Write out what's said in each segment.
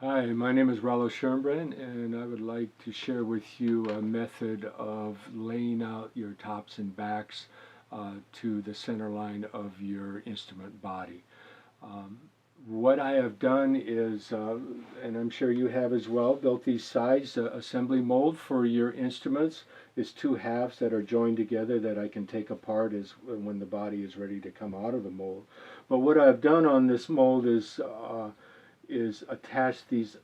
Hi, my name is Scheurenbrand, and I would like to share with you a method of laying out your tops and backs to the center line of your instrument body. What I have done is, and I'm sure you have as well, built these sides assembly mold for your instruments. It's two halves that are joined together that I can take apart when the body is ready to come out of the mold. But what I've done on this mold is attach these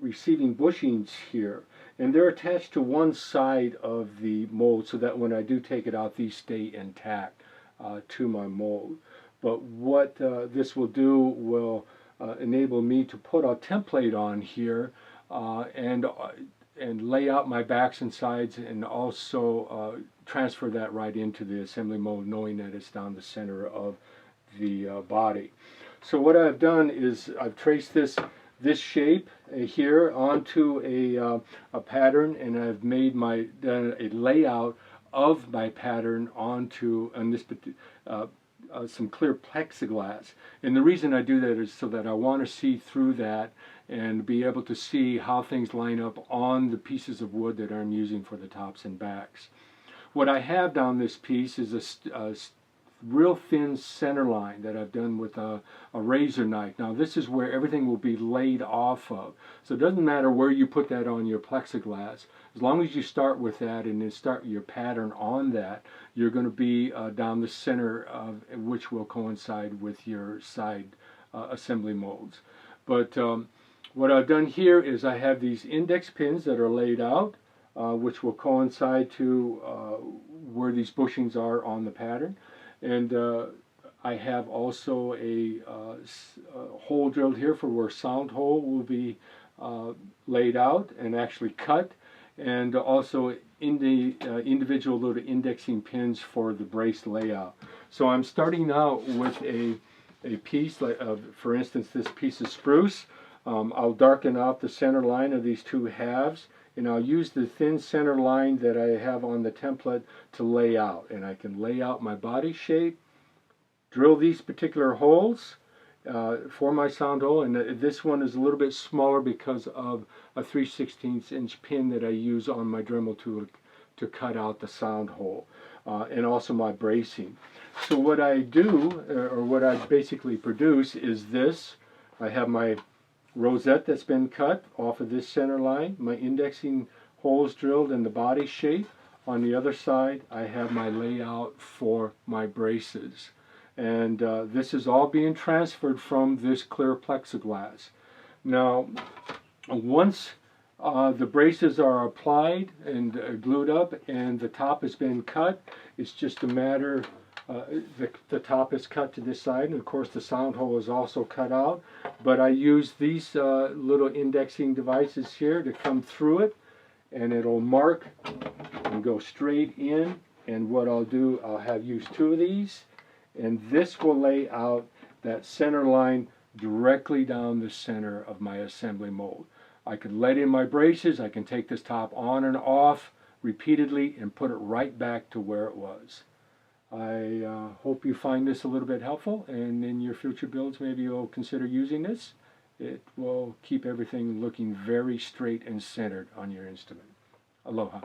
receiving bushings here, and they're attached to one side of the mold so that when I do take it out, these stay intact to my mold. But what this will do will enable me to put a template on here and lay out my backs and sides, and also transfer that right into the assembly mold, knowing that it's down the center of the body. So what I've done is I've traced this shape here onto a pattern, and I've made done a layout of my pattern onto some clear plexiglass. And the reason I do that is so that I want to see through that and be able to see how things line up on the pieces of wood that I'm using for the tops and backs. What I have down this piece is a real thin center line that I've done with a razor knife. Now this is where everything will be laid off of. So it doesn't matter where you put that on your plexiglass. As long as you start with that and then start your pattern on that, you're going to be down the center, of which will coincide with your side assembly molds. But what I've done here is I have these index pins that are laid out, which will coincide to where these bushings are on the pattern. And I have also a hole drilled here for where sound hole will be laid out and actually cut, and also in the individual little indexing pins for the brace layout. So I'm starting out with a piece, like for instance this piece of spruce. I'll darken out the center line of these two halves, and I'll use the thin center line that I have on the template to lay out. And I can lay out my body shape, drill these particular holes for my sound hole, and this one is a little bit smaller because of a 3/16 inch pin that I use on my Dremel tool to cut out the sound hole, and also my bracing. So what I do, or what I basically produce, is this. I have my rosette that's been cut off of this center line, my indexing holes drilled in the body shape. On the other side I have my layout for my braces, and this is all being transferred from this clear plexiglass. Now once the braces are applied and glued up and the top has been cut, it's just a matter the top is cut to this side, and of course the sound hole is also cut out, but I use these little indexing devices here to come through it, and it'll mark and go straight in. And what I'll do, I'll use two of these, and this will lay out that center line directly down the center of my assembly mold. I can let in my braces, I can take this top on and off repeatedly and put it right back to where it was. I hope you find this a little bit helpful, and in your future builds maybe you'll consider using this. It will keep everything looking very straight and centered on your instrument. Aloha.